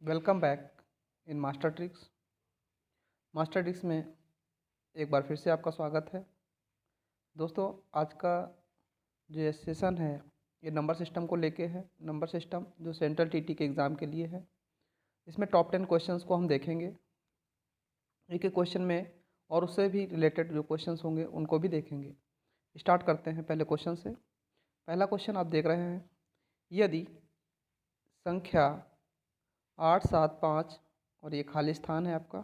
Welcome back in master tricks. Master tricks में एक बार फिर से आपका स्वागत है। दोस्तों, आज का जो ये सेशन है ये नंबर सिस्टम को लेके है। नंबर सिस्टम जो सेंट्रल टीटी के एग्ज़ाम के लिए है। इसमें टॉप 10 क्वेश्चंस को हम देखेंगे एक एक क्वेश्चन में, और उससे भी रिलेटेड जो क्वेश्चंस होंगे उनको भी देखेंगे। स्टार्ट करते हैं पहले क्वेश्चन से। पहला क्वेश्चन आप देख रहे हैं, यदि संख्या 875 और ये खाली स्थान है आपका,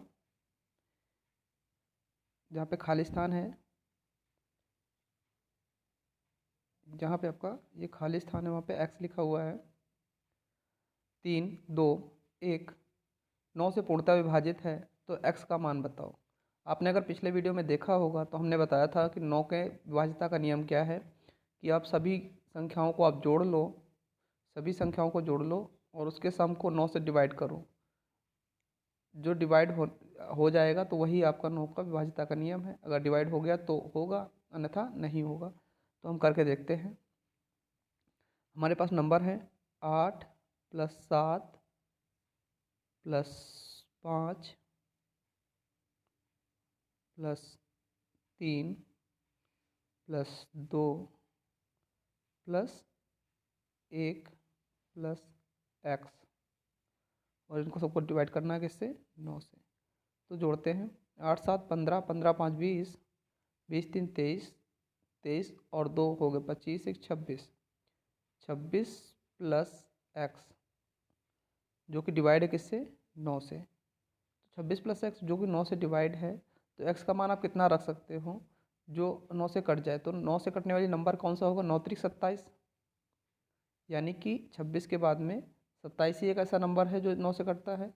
जहाँ पे खाली स्थान है, जहाँ पे आपका ये खाली स्थान है वहाँ पे x लिखा हुआ है, 3, 2, 1, 9 से पूर्णतः विभाजित है, तो x का मान बताओ। आपने अगर पिछले वीडियो में देखा होगा तो हमने बताया था कि 9 के विभाज्यता का नियम क्या है कि आप सभी संख्याओं को आप जोड़ लो, सभी संख्याओं को जोड़ लो और उसके सम को 9 से डिवाइड करो। जो डिवाइड हो जाएगा तो वही आपका 9 का विभाज्यता का नियम है। अगर डिवाइड हो गया तो होगा, अन्यथा नहीं होगा। तो हम करके देखते हैं। हमारे पास नंबर है 8 + 7 + 5 + 3 + 2 + 1 + x, और इनको सबको डिवाइड करना है किससे? 9 से। तो जोड़ते हैं। 8 7 15, 15 5 20, 20 3 23, 23 और 2 हो गए 25, 1 26, 26 + x जो कि डिवाइड है किससे? 9 से। तो 26 + x जो कि 9 से डिवाइड है, तो x का मान आप कितना रख सकते हो जो 9 से कट जाए? तो 9 से कटने वाली नंबर कौन सा होगा? 9 3 27, यानी कि 26 के बाद में 27 ही एक ऐसा नंबर है जो 9 से कटता है।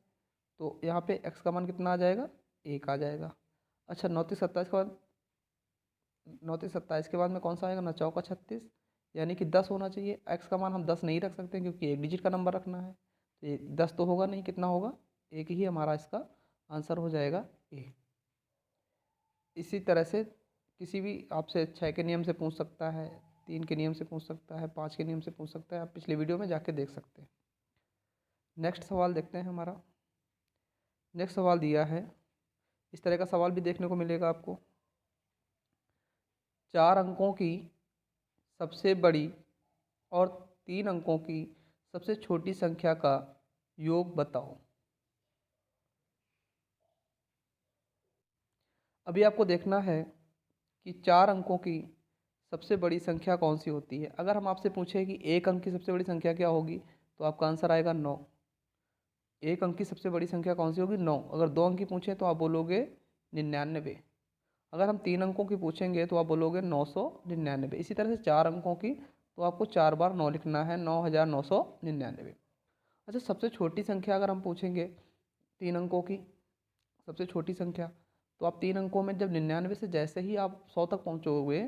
तो यहाँ पे x का मान कितना आ जाएगा? 1 आ जाएगा। अच्छा, 9 3 27 के बाद 9 3 27 के बाद में कौन सा आएगा? 9 चौका 36, यानी कि 10 होना चाहिए। x का मान हम 10 नहीं रख सकते क्योंकि एक डिजिट का नंबर रखना है, तो ये 10 तो होगा नहीं। कितना होगा? 1 ही हमारा इसका आंसर हो जाएगा, ए। इसी तरह से किसी भी आपसे 6 के नियम से पूछ सकता है, 3 के नियम से पूछ सकता है, 5 के नियम से पूछ सकता है। आप पिछले वीडियो में जाके देख सकते हैं। नेक्स्ट सवाल देखते हैं हमारा। नेक्स्ट सवाल दिया है, इस तरह का सवाल भी देखने को मिलेगा आपको। 4 अंकों की सबसे बड़ी और 3 अंकों की सबसे छोटी संख्या का योग बताओ। अभी आपको देखना है कि 4 अंकों की सबसे बड़ी संख्या कौन सी होती है। अगर हम आपसे पूछें कि 1 अंक की सबसे बड़ी संख्या क्या होगी, तो आपका आंसर आएगा 9। 1 अंक की सबसे बड़ी संख्या कौन सी होगी? 9। अगर 2 अंक की पूछें तो आप बोलोगे 99। अगर हम 3 अंकों की पूछेंगे तो आप बोलोगे 999। इसी तरह से 4 अंकों की तो आपको 4 बार 9 लिखना है, 9999। अच्छा, सबसे छोटी संख्या अगर हम पूछेंगे 3 अंकों की सबसे छोटी संख्या, तो आप 3 अंकों में जब 99 से जैसे ही आप 100 तक पहुँचोगे,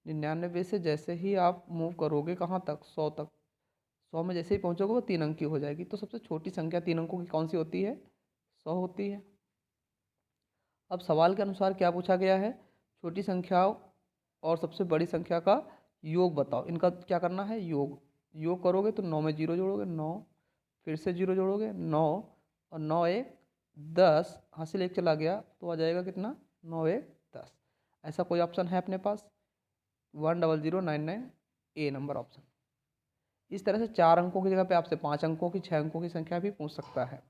99 से जैसे ही आप मूव करोगे कहाँ तक? 100 तक। 100 में जैसे ही पहुँचोगे वो 3 अंक की हो जाएगी। तो सबसे छोटी संख्या 3 अंकों की कौन सी होती है? 100 होती है। अब सवाल के अनुसार क्या पूछा गया है? छोटी संख्याओं और सबसे बड़ी संख्या का योग बताओ। इनका क्या करना है? योग। योग करोगे तो 9 में 0 जोड़ोगे 9, फिर से 0 जोड़ोगे 9, और 9 1 10, हासिल 1 चला गया तो आ जाएगा कितना? 9 1 10। ऐसा कोई ऑप्शन है अपने पास? 10099, ए नंबर ऑप्शन। इस तरह से 4 अंकों की जगह पे आपसे 5 अंकों की, 6 अंकों की संख्या भी पूछ सकता है।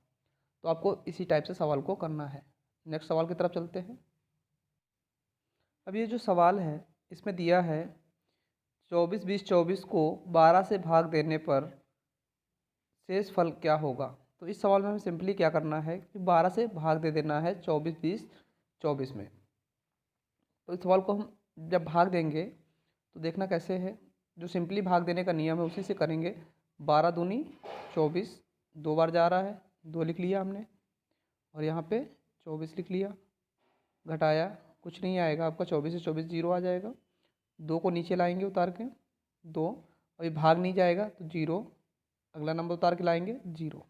तो आपको इसी टाइप से सवाल को करना है। नेक्स्ट सवाल की तरफ चलते हैं। अब ये जो सवाल है इसमें दिया है 24 20 24 को 12 से भाग देने पर शेष फल क्या होगा। तो इस सवाल में हमें सिंपली क्या करना है कि 12 से भाग दे देना है 24 20 24 में। तो इस सवाल को हम जब भाग देंगे तो देखना कैसे है। जो सिंपली भाग देने का नियम है उसी से करेंगे। 12 दूनी 24, 2 बार जा रहा है, 2 लिख लिया हमने, और यहाँ पे 24 लिख लिया। घटाया, कुछ नहीं आएगा आपका, 24 से 24 0 आ जाएगा। 2 को नीचे लाएंगे उतार के 2, अभी भाग नहीं जाएगा तो 0, अगला नंबर उतार के लाएंगे 0।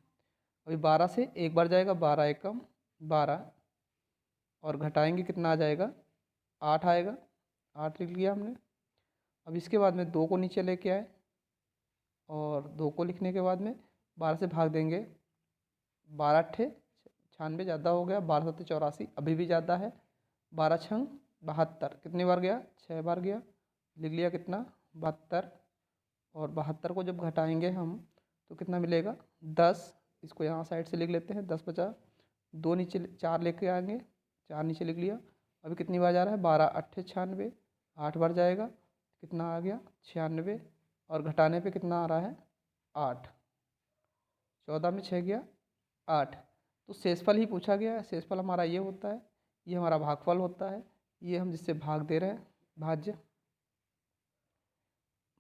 अभी 12 से एक बार जाएगा, 12 एकम 12, और घटाएंगे कितना आ जाएगा? 8 आएगा, 8 लिख लिया हमने। अब इसके बाद में 2 को नीचे लेके आए, और 2 को लिखने के बाद में 12 से भाग देंगे 12 अट्ठे 96 ज़्यादा हो गया, 12 सत्ते 84 अभी भी ज़्यादा है, 12 छंग 72 कितनी बार गया, 6 बार गया, लिख लिया कितना 72। और 72 को जब घटाएंगे हम तो कितना मिलेगा 10। इसको यहाँ साइड से लिख लेते हैं, 10 बचा, 2 नीचे 4 लेके आएंगे, 4 नीचे लिख लिया। अभी कितनी बार जा रहा है 12 अट्ठे 96, 8 बार जाएगा, कितना आ गया 96। और घटाने पे कितना आ रहा है 8, 14 में 6 गया 8। तो शेषफल ही पूछा गया है। शेषफल हमारा ये होता है, ये हमारा भागफल होता है, ये हम जिससे भाग दे रहे हैं भाज्य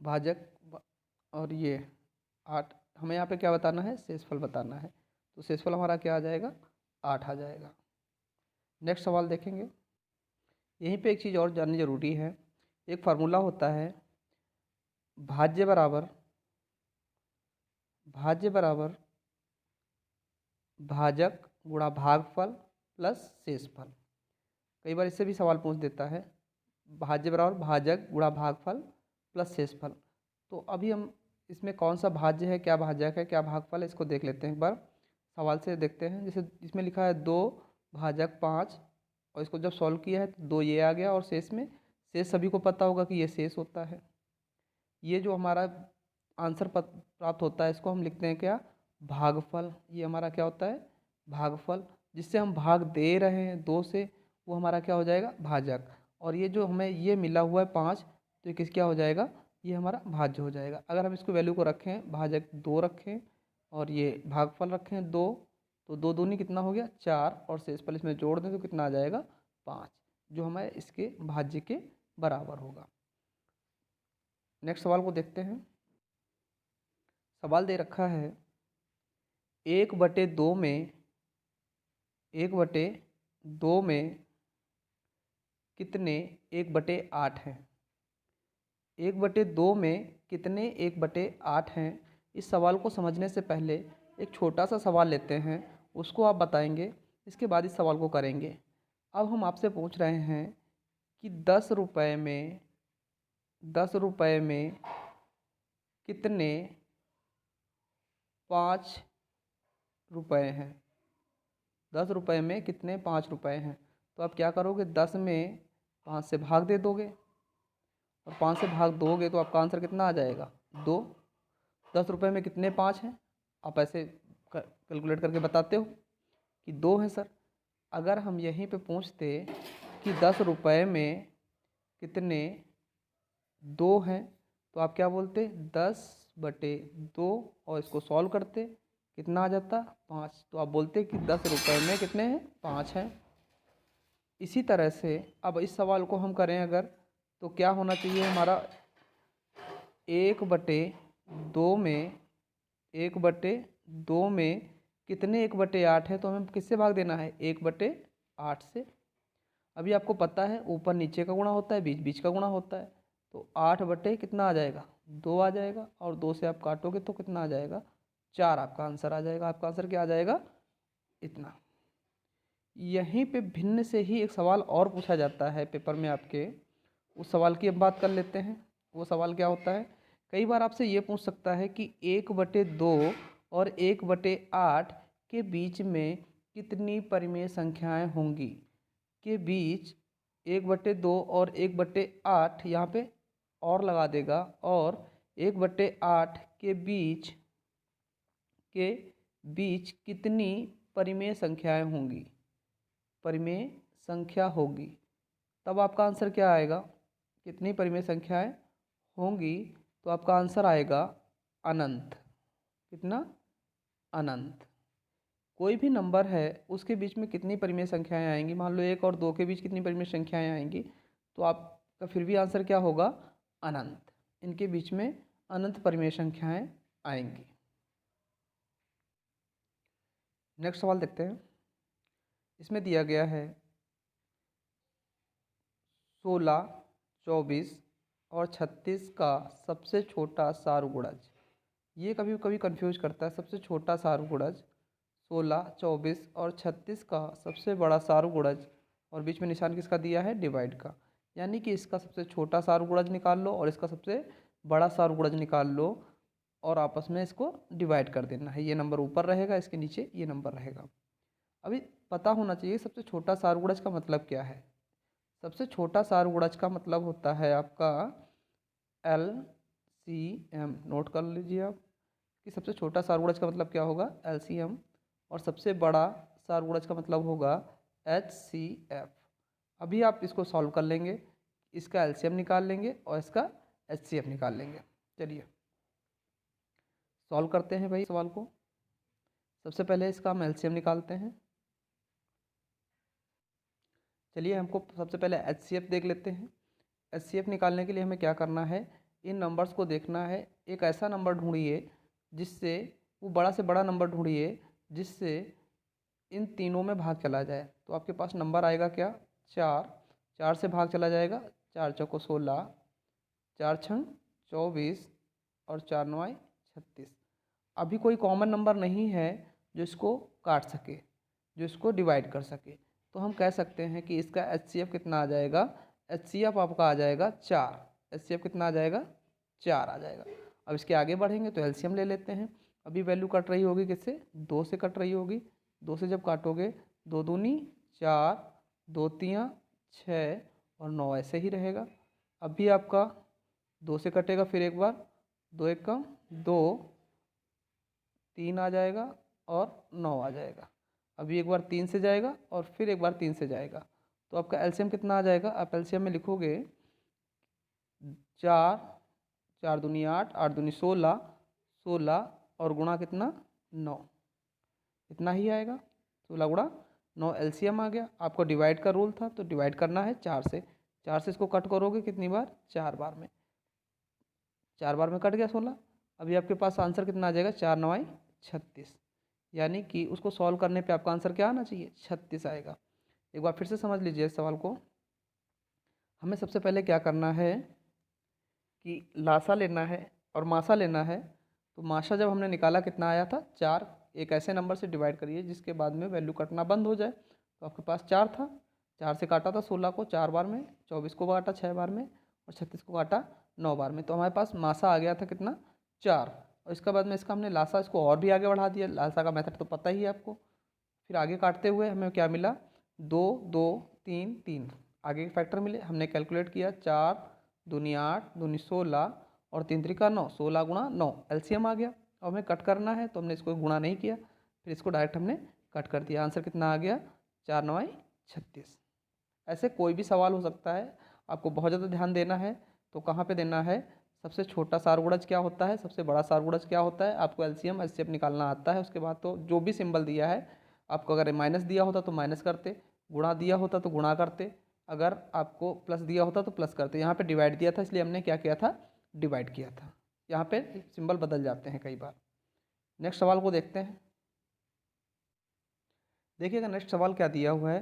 भाजक। और ये 8 हमें यहाँ पे क्या बताना है, शेषफल बताना है। तो शेषफल हमारा क्या आ जाएगा 8 आ जाएगा। नेक्स्ट सवाल देखेंगे। यहीं पे एक चीज़ और जाननी जरूरी है। एक फार्मूला होता है भाज्य बराबर भाजक गुणा भागफल प्लस शेषफल। कई बार इससे भी सवाल पूछ देता है, भाज्य बराबर भाजक गुणा भागफल प्लस शेषफल। तो अभी हम इसमें कौन सा भाज्य है, क्या भाजक है, क्या भागफल है, इसको देख लेते हैं एक बार। सवाल से देखते हैं। जैसे इसमें लिखा है 2 भाजक 5, और इसको जब सॉल्व किया है तो 2 ये आ गया, और शेष में शेष सभी को पता होगा कि ये शेष होता है। ये जो हमारा आंसर प्राप्त होता है इसको हम लिखते हैं क्या, भागफल। ये हमारा क्या होता है भागफल। जिससे हम भाग दे रहे हैं 2 से, वो हमारा क्या हो जाएगा भाजक। और ये जो हमें ये मिला हुआ है 5, तो ये किस क्या हो जाएगा, ये हमारा भाज्य हो जाएगा। अगर हम इसको वैल्यू को रखें, भाजक 2 रखें और ये भागफल रखें 2, तो 2 दूनी कितना हो गया 4, और शेषफल इसमें जोड़ दें तो कितना आ जाएगा 5, जो हमें इसके भाज्य के बराबर होगा। नेक्स्ट सवाल को देखते हैं। सवाल दे रखा है 1/2 में 1/2 में कितने 1/8 हैं। 1/2 में कितने 1/8 हैं। इस सवाल को समझने से पहले एक छोटा सा सवाल लेते हैं, उसको आप बताएंगे, इसके बाद इस सवाल को करेंगे। अब हम आपसे पूछ रहे हैं कि 10 रुपये में कितने 5 रुपये हैं। 10 रुपये में कितने 5 रुपये हैं। तो आप क्या करोगे, 10 में 5 से भाग दे दोगे, और 5 से भाग दोगे तो आपका आंसर कितना आ जाएगा 2। 10 रुपये में कितने 5 हैं, आप ऐसे कैलकुलेट करके बताते हो कि 2 हैं सर। अगर हम यहीं पे पूछते कि 10 रुपये में कितने 2 हैं, तो आप क्या बोलते 10/2, और इसको सॉल्व करते कितना आ जाता 5। तो आप बोलते कि 10 रुपये में कितने हैं 5 हैं। इसी तरह से अब इस सवाल को हम करें अगर, तो क्या होना चाहिए हमारा 1/2 में कितने 1/8 है। तो हमें किससे भाग देना है 1/8 से। अभी आपको पता है ऊपर नीचे का गुणा होता है, बीच बीच का गुणा होता है। तो 8 बटे कितना आ जाएगा 2 आ जाएगा, और 2 से आप काटोगे तो कितना आ जाएगा 4, आपका आंसर आ जाएगा। आपका आंसर क्या आ जाएगा इतना। यहीं पे भिन्न से ही एक सवाल और पूछा जाता है पेपर में आपके, उस सवाल की अब बात कर लेते हैं। वो सवाल क्या होता है, कई बार आपसे ये पूछ सकता है कि 1/2 और 1/8 के बीच में कितनी परिमेय संख्याएं होंगी। के बीच 1/2 और 1/8 यहाँ पे और लगा देगा, और 1/8 के बीच कितनी परिमेय संख्याएं होंगी, परिमेय संख्या होगी। तब आपका आंसर क्या आएगा, कितनी परिमेय संख्याएं होंगी। तो आपका आंसर आएगा अनंत। कितना अनंत। कोई भी नंबर है उसके बीच में कितनी परिमेय संख्याएं आएंगी, मान लो 1 और 2 के बीच कितनी परिमेय संख्याएं आएंगी, तो आपका फिर भी आंसर क्या होगा अनंत। इनके बीच में अनंत परिमेय संख्याएं आएंगी। नेक्स्ट सवाल देखते हैं। इसमें दिया गया है 16, 24 और 36 का सबसे छोटा सारगुणज। ये कभी कभी कंफ्यूज करता है। सबसे छोटा सारगुणज 16, 24 और 36 का सबसे बड़ा सारगुणज, और बीच में निशान किसका दिया है डिवाइड का। यानी कि इसका सबसे छोटा सारगुणज निकाल लो और इसका सबसे बड़ा सारगुणज निकाल लो, और आपस में इसको डिवाइड कर देना है। ये नंबर ऊपर रहेगा, इसके नीचे ये नंबर रहेगा। अभी पता होना चाहिए सबसे छोटा सारगुणज का मतलब क्या है। सबसे छोटा सारगुणज का मतलब होता है आपका LCM। नोट कर लीजिए आप कि सबसे छोटा सारगुणज का मतलब क्या होगा, LCM, और सबसे बड़ा सारगुणज का मतलब होगा HCF। अभी आप इसको सॉल्व कर लेंगे, इसका LCM निकाल लेंगे और इसका HCF निकाल लेंगे। चलिए सॉल्व करते हैं भाई सवाल को। सबसे पहले इसका हम LCM निकालते हैं। चलिए हमको सबसे पहले HCF देख लेते हैं। HCF निकालने के लिए हमें क्या करना है, इन नंबर्स को देखना है। एक ऐसा नंबर ढूंढिए जिससे, वो बड़ा से बड़ा नंबर ढूंढिए जिससे इन तीनों में भाग चला जाए। तो आपके पास नंबर आएगा क्या, 4। 4 से भाग चला जाएगा, 4 चौको 16, 4 छंग 24 और 4 नवाई 36। अभी कोई कॉमन नंबर नहीं है जो इसको काट सके, जो इसको डिवाइड कर सके। तो हम कह सकते हैं कि इसका HCF कितना आ जाएगा, HCF आपका आ जाएगा 4। HCF कितना आ जाएगा, 4 आ जाएगा। अब इसके आगे बढ़ेंगे तो LCM ले लेते हैं। अभी वैल्यू कट रही होगी किससे, 2 से कट रही होगी। 2 से जब काटोगे, 2 दूनी 4, 2 तियाँ 6 और 9 ऐसे ही रहेगा। अभी आपका 2 से कटेगा, फिर एक बार 2 एक कम 2, 3 आ जाएगा और 9 आ जाएगा। अभी एक बार 3 से जाएगा और फिर एक बार 3 से जाएगा। तो आपका LCM कितना आ जाएगा, आप LCM में लिखोगे 4, 4 दूनी 8, 8 दूनी 16, 16 और गुणा कितना 9, इतना ही आएगा। 16 गुणा 9 LCM आ गया। आपको डिवाइड का रूल था तो डिवाइड करना है 4 से। 4 से इसको कट करोगे कितनी बार, 4 बार में। 4 बार में कट गया 16। अभी आपके पास आंसर कितना आ जाएगा, 4 नवाई 36। यानी कि उसको सॉल्व करने पे आपका आंसर क्या आना चाहिए, 36 आएगा। एक बार फिर से समझ लीजिए इस सवाल को। हमें सबसे पहले क्या करना है कि लासा लेना है और मासा लेना है। तो मासा जब हमने निकाला कितना आया था, 4। एक ऐसे नंबर से डिवाइड करिए जिसके बाद में वैल्यू कटना बंद हो जाए। तो आपके पास 4 था, 4 से काटा था 16 को 4 बार में, 24 को काटा 6 बार में और 36 को काटा 9 बार में। तो हमारे पास मासा आ गया था कितना, 4। और इसके बाद में इसका हमने लासा इसको और भी आगे बढ़ा दिया। लासा का मेथड तो पता ही है आपको। फिर आगे काटते हुए हमें क्या मिला, 2 2 3 3 आगे के फैक्टर मिले। हमने कैलकुलेट किया, 4 दूनी 8 दूनी 16 और 3 त्रिका 9, 16 गुणा 9 LCM आ गया। अब हमें कट करना है तो हमने इसको गुणा नहीं किया, फिर इसको डायरेक्ट हमने कट कर दिया। आंसर कितना आ गया, 4 नवाई 36। ऐसे कोई भी सवाल हो सकता है, आपको बहुत ज़्यादा ध्यान देना है। तो कहाँ पे देना है, सबसे छोटा सारगुणज क्या होता है, सबसे बड़ा सारगुणज क्या होता है, आपको LCM HCF निकालना आता है। उसके बाद तो जो भी सिंबल दिया है, आपको अगर माइनस दिया होता तो माइनस करते, गुणा दिया होता तो गुणा करते, अगर आपको प्लस दिया होता तो प्लस करते। यहाँ पे डिवाइड दिया था इसलिए हमने क्या किया था, डिवाइड किया था। यहाँ पे सिंबल बदल जाते हैं कई बार। नेक्स्ट सवाल को देखते हैं। देखिएगा नेक्स्ट सवाल क्या दिया हुआ है।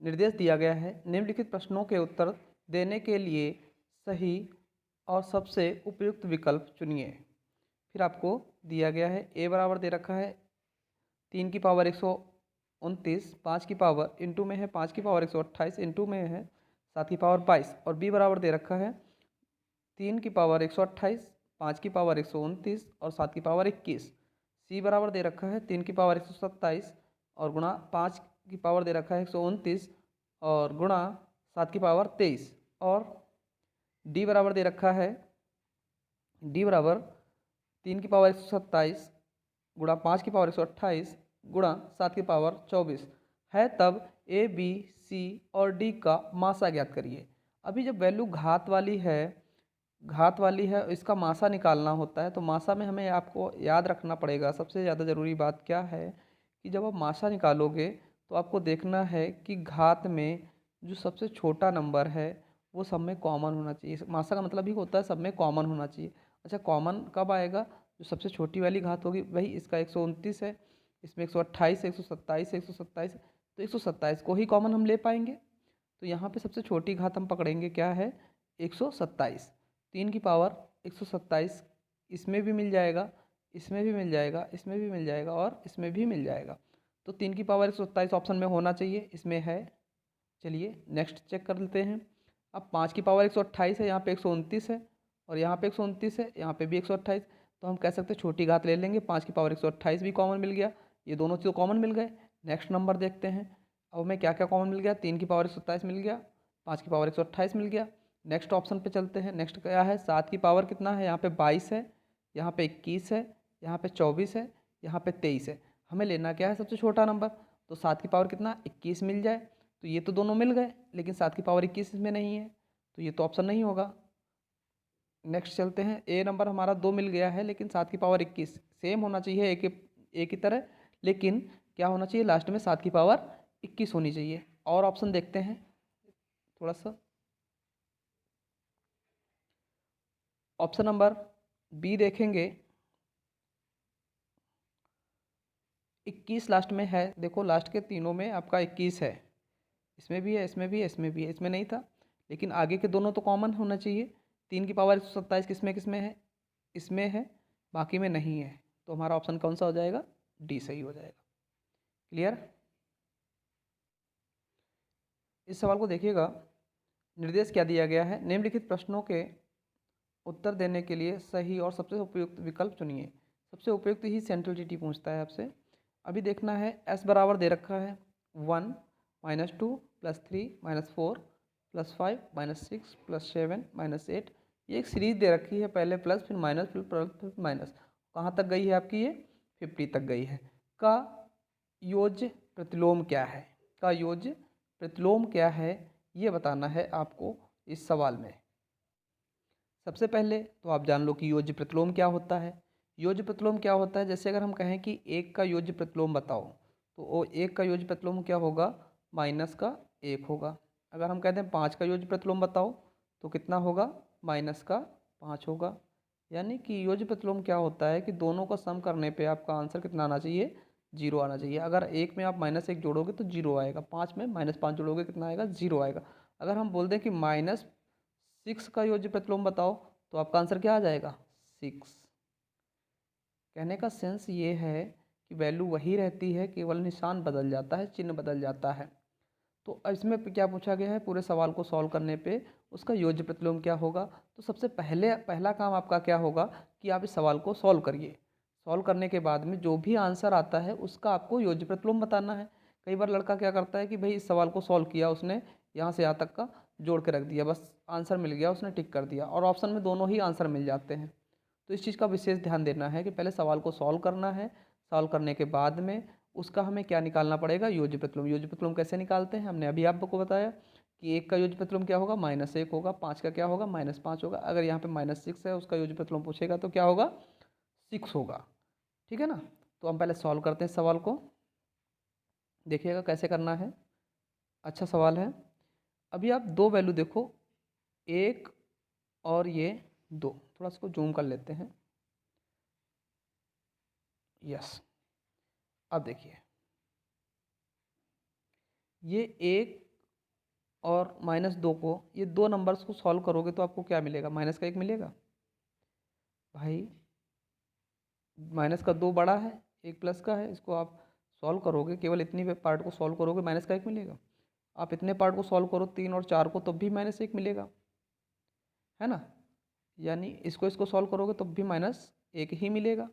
निर्देश दिया गया है, निम्नलिखित प्रश्नों के उत्तर देने के लिए सही और सबसे उपयुक्त विकल्प चुनिए। फिर आपको दिया गया है, ए बराबर दे रखा है 3 की पावर 129, 5 की पावर इंटू में है 5 की पावर 128, इंटू में है 7 की पावर 22। और बी बराबर दे रखा है 3 की पावर 128, 5 की पावर 129 और 7 की पावर 21। सी बराबर दे रखा है 3 की पावर 127 और गुणा 5 की पावर दे रखा है 129 और गुणा 7 की पावर 23। और डी बराबर दे रखा है, डी बराबर 3 की पावर 127 गुणा 5 की पावर 128 गुणा 7 की पावर 24 है। तब ए बी सी और डी का मासा ज्ञात करिए। अभी जब वैल्यू घात वाली है, घात वाली है, इसका मासा निकालना होता है। तो मासा में हमें आपको याद रखना पड़ेगा, सबसे ज़्यादा ज़रूरी बात क्या है कि जब आप मासा निकालोगे तो आपको देखना है कि घात में जो सबसे छोटा नंबर है वो सब में कॉमन होना चाहिए। मासा का मतलब ही होता है सब में कॉमन होना चाहिए। अच्छा, कॉमन कब आएगा, जो सबसे छोटी वाली घात होगी वही। इसका 129 है, इसमें 128 है, 127 है, 127 है, तो 127 को ही कॉमन हम ले पाएंगे। तो यहाँ पे सबसे छोटी घात हम पकड़ेंगे क्या है, 127। 3 की पावर 127 इसमें भी मिल जाएगा, इसमें भी मिल जाएगा, इसमें भी मिल जाएगा और इसमें भी मिल जाएगा। तो 3 की पावर 127 ऑप्शन में होना चाहिए, इसमें है। चलिए नेक्स्ट चेक कर लेते हैं। अब 5 की पावर 128 है, यहाँ पे 129 है और यहाँ पे 129 है, यहाँ पे भी 128। तो हम कह सकते हैं छोटी घात ले लेंगे, 5 की पावर 128 भी कॉमन मिल गया, ये दोनों चीज़ कॉमन मिल गए। नेक्स्ट नंबर देखते हैं, अब हमें क्या क्या कॉमन मिल गया, 3 की पावर 127 मिल गया, 5 की पावर 128 मिल गया। नेक्स्ट ऑप्शन पे चलते हैं, नेक्स्ट क्या है, 7 की पावर कितना है, यहाँ पे 22 है, यहाँ पे 21 है, यहाँ पे 24 है, यहाँ पे 23 है। हमें लेना क्या है, सबसे छोटा नंबर, तो 7 की पावर कितना 21 मिल जाए, तो ये तो दोनों मिल गए, लेकिन 7 की पावर 21 इसमें नहीं है, तो ये तो ऑप्शन नहीं होगा। नेक्स्ट चलते हैं, ए नंबर हमारा 2 मिल गया है, लेकिन 7 की पावर 21 सेम होना चाहिए एक की तरह, लेकिन क्या होना चाहिए, लास्ट में 7 की पावर 21 होनी चाहिए। और ऑप्शन देखते हैं थोड़ा सा, ऑप्शन नंबर बी देखेंगे, 21 लास्ट में है, देखो लास्ट के तीनों में आपका 21 है, इसमें भी है, इसमें भी है, इसमें भी है, इसमें नहीं था, लेकिन आगे के दोनों तो कॉमन होना चाहिए। 3 की पावर 127 किसमें किसमें है, इसमें है, बाकी में नहीं है, तो हमारा ऑप्शन कौन सा हो जाएगा, डी सही हो जाएगा। क्लियर। इस सवाल को देखिएगा, निर्देश क्या दिया गया है, निम्नलिखित प्रश्नों के उत्तर देने के लिए सही और सबसे उपयुक्त विकल्प चुनिए। सबसे उपयुक्त ही सेंट्रल पूछता है आपसे। अभी देखना है, एस बराबर दे रखा है 1 -2 +3 -4 +5 -6 +7 -8, ये एक सीरीज दे रखी है, पहले प्लस फिर माइनस फिर प्लस फिर माइनस, कहाँ तक गई है आपकी, ये 50 तक गई है। का योज्य प्रतिलोम क्या है, का योज्य प्रतिलोम क्या है, ये बताना है आपको इस सवाल में। सबसे पहले तो आप जान लो कि योज्य प्रतिलोम क्या होता है। योज्य प्रतिलोम क्या होता है, जैसे अगर हम कहें कि 1 का योज्य प्रतिलोम बताओ, तो वो 1 का योज्य प्रतिलोम क्या होगा, -1 होगा। अगर हम कहते हैं 5 का योज्य प्रतिलोम बताओ, तो कितना होगा, -5 होगा। यानी कि योज्य प्रतिलोम क्या होता है कि दोनों का सम करने पे आपका आंसर कितना आना चाहिए, 0 आना चाहिए। अगर 1 में आप -1 जोड़ोगे तो 0 आएगा, 5 में -5 जोड़ोगे कितना आएगा, 0 आएगा। अगर हम बोल दें कि -6 का योज्य प्रतिलोम बताओ, तो आपका आंसर क्या आ जाएगा, 6। कहने का सेंस ये है कि वैल्यू वही रहती है, केवल निशान बदल जाता है, चिन्ह बदल जाता है। तो इसमें क्या पूछा गया है, पूरे सवाल को सॉल्व करने पे उसका योज्य प्रतिलोम क्या होगा। तो सबसे पहला काम आपका क्या होगा कि आप इस सवाल को सॉल्व करिए। सॉल्व करने के बाद में जो भी आंसर आता है उसका आपको योज्य प्रतिलोम बताना है। कई बार लड़का क्या करता है कि भाई इस सवाल को सॉल्व किया उसने, यहाँ से यहाँ तक का जोड़ के रख दिया, बस आंसर मिल गया, उसने टिक कर दिया, और ऑप्शन में दोनों ही आंसर मिल जाते हैं। तो इस चीज़ का विशेष ध्यान देना है कि पहले सवाल को सॉल्व करना है, सॉल्व करने के बाद में उसका हमें क्या निकालना पड़ेगा, योज्य प्रतिलोम। योज्य प्रतिलोम कैसे निकालते हैं, हमने अभी आपको बताया कि 1 का योज्य प्रतिलोम क्या होगा, -1 होगा, 5 का क्या होगा, -5 होगा। अगर यहाँ पे -6 है, उसका योज्य प्रतिलोम पूछेगा तो क्या होगा, 6 होगा। ठीक है ना। तो हम पहले सॉल्व करते हैं सवाल को, देखिएगा कैसे करना है। अच्छा सवाल है। अभी आप दो वैल्यू देखो, 1 और ये 2, थोड़ा सा जूम कर लेते हैं। यस, अब देखिए, ये 1 और -2 को, ये दो नंबर्स को सॉल्व करोगे तो आपको क्या मिलेगा, -1 मिलेगा। भाई -2 बड़ा है, 1 प्लस का है, इसको आप सॉल्व करोगे, केवल इतनी पार्ट को सॉल्व करोगे, -1 मिलेगा। आप इतने पार्ट को सॉल्व करो, 3 और 4 को, तब भी -1 मिलेगा, है ना। यानी इसको इसको सॉल्व करोगे तब भी -1 ही मिलेगा,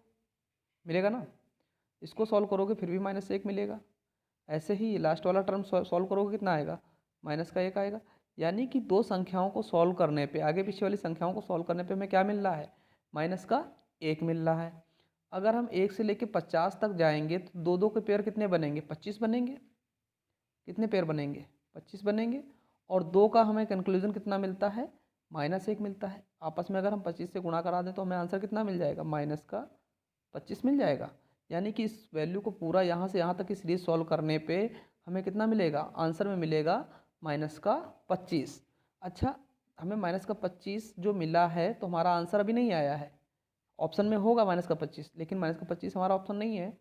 मिलेगा ना। इसको सॉल्व करोगे फिर भी -1 मिलेगा। ऐसे ही लास्ट वाला टर्म सॉल्व करोगे कितना आएगा, -1 आएगा। यानी कि दो संख्याओं को सॉल्व करने पे, आगे पीछे वाली संख्याओं को सॉल्व करने पे हमें क्या मिल रहा है, -1 मिल रहा है। अगर हम 1 से लेके 50 तक जाएंगे तो दो दो के पेयर कितने बनेंगे, 25 बनेंगे। कितने पेयर बनेंगे, 25 बनेंगे। और 2 का हमें कंक्लूजन कितना मिलता है, -1 मिलता है। आपस में अगर हम 25 से गुणा करा दें तो हमें आंसर कितना मिल जाएगा, -25 मिल जाएगा। यानी कि इस वैल्यू को पूरा यहाँ से यहाँ तक की सीरीज सॉल्व करने पे हमें कितना मिलेगा, आंसर में मिलेगा -25। अच्छा, हमें -25 जो मिला है तो हमारा आंसर अभी नहीं आया है। ऑप्शन में होगा -25, लेकिन -25 हमारा ऑप्शन नहीं है।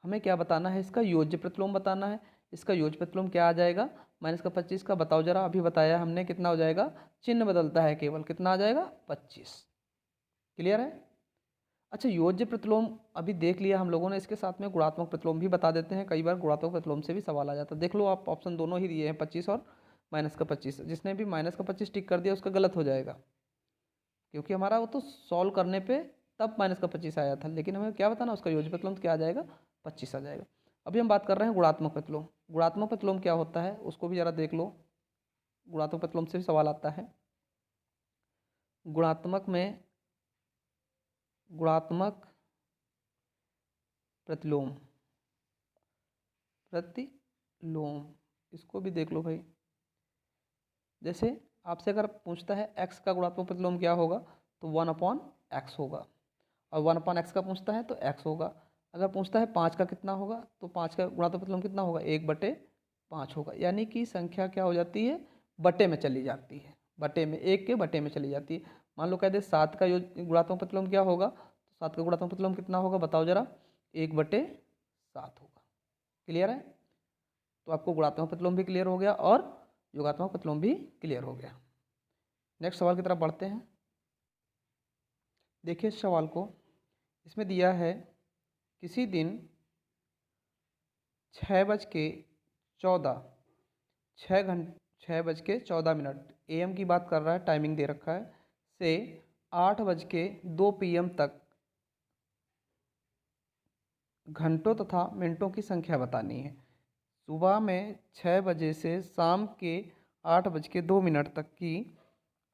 हमें क्या बताना है, इसका योज्य प्रतिलोम बताना है। इसका योज्य प्रतिलोम क्या आ जाएगा, -25 का बताओ जरा, अभी बताया हमने, कितना हो जाएगा, चिन्ह बदलता है केवल, कितना आ जाएगा, 25। क्लियर है। अच्छा, योज्य प्रतिलोम अभी देख लिया हम लोगों ने, इसके साथ में गुणात्मक प्रतिलोम भी बता देते हैं। कई बार गुणात्मक प्रतिलोम से भी सवाल आ जाता है। देख लो आप, ऑप्शन दोनों ही दिए हैं, 25 और -25। जिसने भी -25 टिक कर दिया उसका गलत हो जाएगा, क्योंकि हमारा वो तो सॉल्व करने पे तब -25 आया था, लेकिन हमें क्या बताना, उसका योज्य प्रतिलोम क्या आ जाएगा, 25 आ जाएगा। अभी हम बात कर रहे हैं गुणात्मक प्रतिलोम। गुणात्मक प्रतिलोम क्या होता है उसको भी ज़रा देख लो, गुणात्मक प्रतिलोम से भी सवाल आता है। गुणात्मक में गुणात्मक प्रतिलोम इसको भी देख लो भाई। जैसे आपसे अगर पूछता है x का गुणात्मक प्रतिलोम क्या होगा, तो 1/x होगा, और 1/x का पूछता है तो x होगा। अगर पूछता है 5 का कितना होगा, तो 5 का गुणात्मक प्रतिलोम कितना होगा, 1/5 होगा। यानी कि संख्या क्या हो जाती है, बटे में चली जाती है, बटे में, 1 के बटे में चली जाती है। मान लो कह दे 7 का गुणात्मक प्रतिलोम क्या होगा, तो 7 का गुणात्मक प्रतिलोम कितना होगा बताओ जरा, 1/7 होगा। क्लियर है? तो आपको गुणात्मक प्रतिलोम भी क्लियर हो गया और योगात्मक प्रतिलोम भी क्लियर हो गया। नेक्स्ट सवाल की तरफ बढ़ते हैं। देखिए इस सवाल को, इसमें दिया है किसी दिन 6:14 AM की बात कर रहा है, टाइमिंग दे रखा है, से 8:02 PM तक घंटों तथा मिनटों की संख्या बतानी है। सुबह में 6 बजे से शाम के 8:02 तक की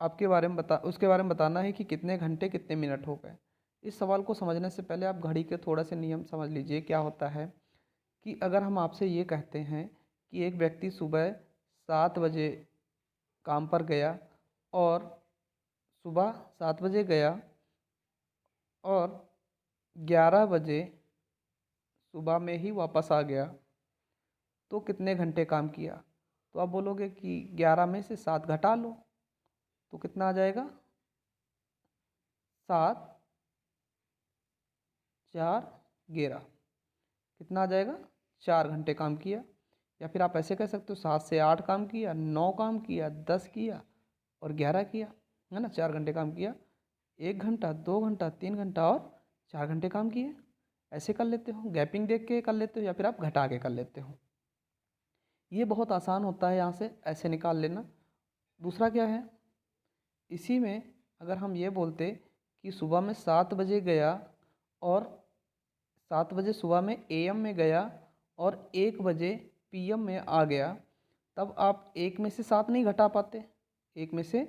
आपके बारे में उसके बारे में बताना है कि कितने घंटे कितने मिनट हो गए। इस सवाल को समझने से पहले आप घड़ी के थोड़ा से नियम समझ लीजिए। क्या होता है कि अगर हम आपसे ये कहते हैं कि एक व्यक्ति सुबह 7 बजे काम पर गया और सुबह 7 बजे गया और 11 बजे सुबह में ही वापस आ गया, तो कितने घंटे काम किया? तो आप बोलोगे कि 11 में से 7 घटा लो, तो कितना आ जाएगा, 7 4 11, कितना आ जाएगा, 4 घंटे काम किया। या फिर आप ऐसे कह सकते हो 7 से 8 काम किया, 9 काम किया, 10 किया और 11 किया, है ना। 4 घंटे काम किया, 1 घंटा, 2 घंटा, 3 घंटा और 4 घंटे काम किए। ऐसे कर लेते हो, गैपिंग देख के कर लेते हो, या फिर आप घटा के कर लेते हो। ये बहुत आसान होता है, यहाँ से ऐसे निकाल लेना। दूसरा क्या है, इसी में अगर हम ये बोलते कि सुबह में 7 बजे गया और 7 बजे सुबह में AM में गया और 1 बजे PM में आ गया, तब आप 1 में से 7 नहीं घटा पाते, 1 में से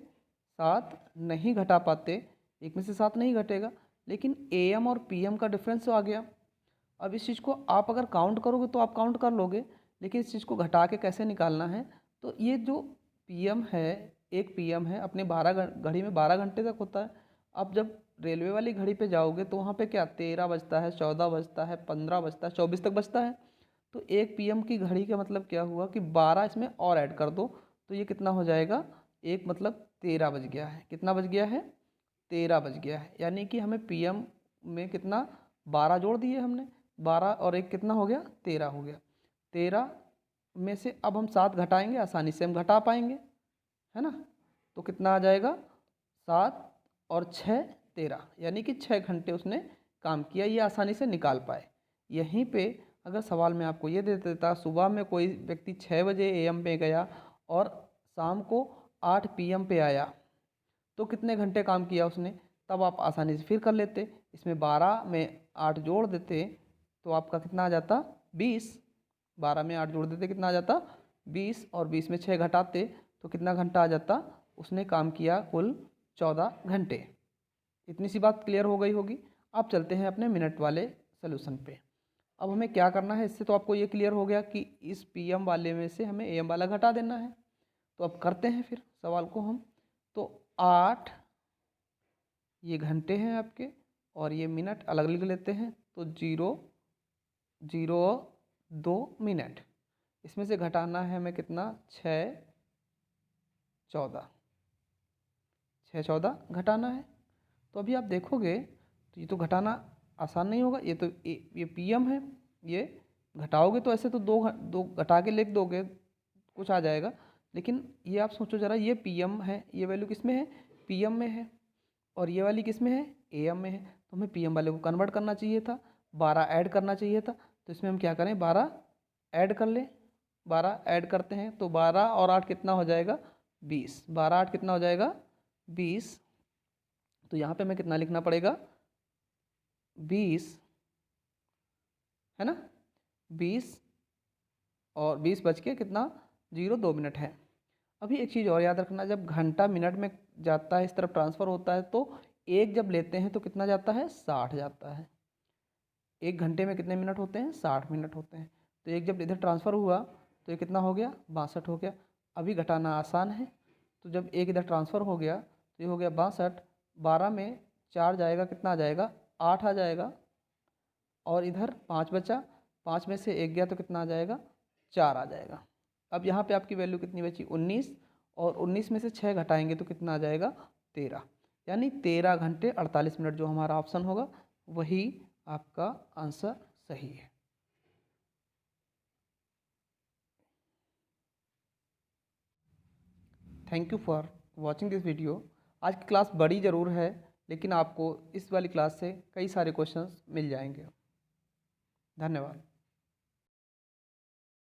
7 नहीं घटा पाते, 1 में से 7 नहीं घटेगा, लेकिन AM और PM का डिफरेंस तो आ गया। अब इस चीज़ को आप अगर काउंट करोगे तो आप काउंट कर लोगे, लेकिन इस चीज़ को घटा के कैसे निकालना है, तो ये जो PM है, एक PM है अपने 12 घड़ी में 12 घंटे तक होता है। अब जब रेलवे वाली घड़ी पे जाओगे तो वहाँ पे क्या 13 बजता है, 14 बजता है, 15 बजता है, 24 तक बजता है। तो एक PM की घड़ी का मतलब क्या हुआ कि 12 इसमें और ऐड कर दो, तो ये कितना हो जाएगा, एक मतलब 13 बज गया है। कितना बज गया है, 13 बज गया है। यानी कि हमें PM में कितना 12 जोड़ दिए हमने, 12 और 1 कितना हो गया, 13 हो गया। 13 में से अब हम 7 घटाएंगे, आसानी से हम घटा पाएंगे, है ना। तो कितना आ जाएगा, 7 और 6 13, यानी कि 6 घंटे उसने काम किया। ये आसानी से निकाल पाए। यहीं पे अगर सवाल में आपको ये दे देता सुबह में कोई व्यक्ति 6 बजे AM पे गया और शाम को 8 PM पे आया, तो कितने घंटे काम किया उसने, तब आप आसानी से फिर कर लेते। इसमें 12 में 8 जोड़ देते तो आपका कितना आ जाता, 20। 12 में 8 जोड़ देते कितना आ जाता, 20, और 20 में 6 घटाते तो कितना घंटा आ जाता, उसने काम किया कुल 14 घंटे। इतनी सी बात क्लियर हो गई होगी। अब चलते हैं अपने मिनट वाले सोल्यूशन पे। अब हमें क्या करना है, इससे तो आपको ये क्लियर हो गया कि इस PM वाले में से हमें AM वाला घटा देना है। तो अब करते हैं फिर सवाल को हम। तो 8 ये घंटे हैं आपके और ये मिनट अलग अलग लेते हैं, तो 0.02 मिनट। इसमें से घटाना है हमें कितना, 6 14 घटाना है। तो अभी आप देखोगे तो ये तो घटाना आसान नहीं होगा। ये तो ये PM है, ये घटाओगे तो ऐसे तो दो घटा के लिख दोगे, कुछ आ जाएगा। लेकिन ये आप सोचो ज़रा, ये PM है, ये वैल्यू किस में है, PM में है, और ये वाली किस में है, AM में है। तो हमें PM वाले को कन्वर्ट करना चाहिए था, 12 ऐड करना चाहिए था। तो इसमें हम क्या करें, 12 ऐड कर लें। 12 ऐड करते हैं तो 12 और 8 कितना हो जाएगा, 20। 12 8 कितना हो जाएगा, 20। तो यहाँ पे हमें कितना लिखना पड़ेगा, 20 है ना, 20 और 20 बज के कितना 02 मिनट है। अभी एक चीज़ और याद रखना, जब घंटा मिनट में जाता है, इस तरफ ट्रांसफ़र होता है, तो एक जब लेते हैं तो कितना जाता है, 60 जाता है। एक घंटे में कितने मिनट होते हैं, 60 मिनट होते हैं। तो एक जब इधर ट्रांसफ़र हुआ तो ये कितना हो गया, 62 हो गया। अभी घटाना आसान है, तो जब एक इधर ट्रांसफ़र हो गया तो ये हो गया 62, 12 में 4 जाएगा, कितना आ जाएगा, 8 आ जाएगा। और इधर 5 बचा, 5 में से 1 गया तो कितना आ जाएगा, 4 आ जाएगा। अब यहाँ पे आपकी वैल्यू कितनी बची, 19, और 19 में से 6 घटाएंगे तो कितना आ जाएगा, 13। यानी 13 घंटे 48 मिनट जो हमारा ऑप्शन होगा वही आपका आंसर सही है। Thank you for watching this video. आज की क्लास बड़ी ज़रूर है, लेकिन आपको इस वाली क्लास से कई सारे क्वेश्चंस मिल जाएंगे। धन्यवाद।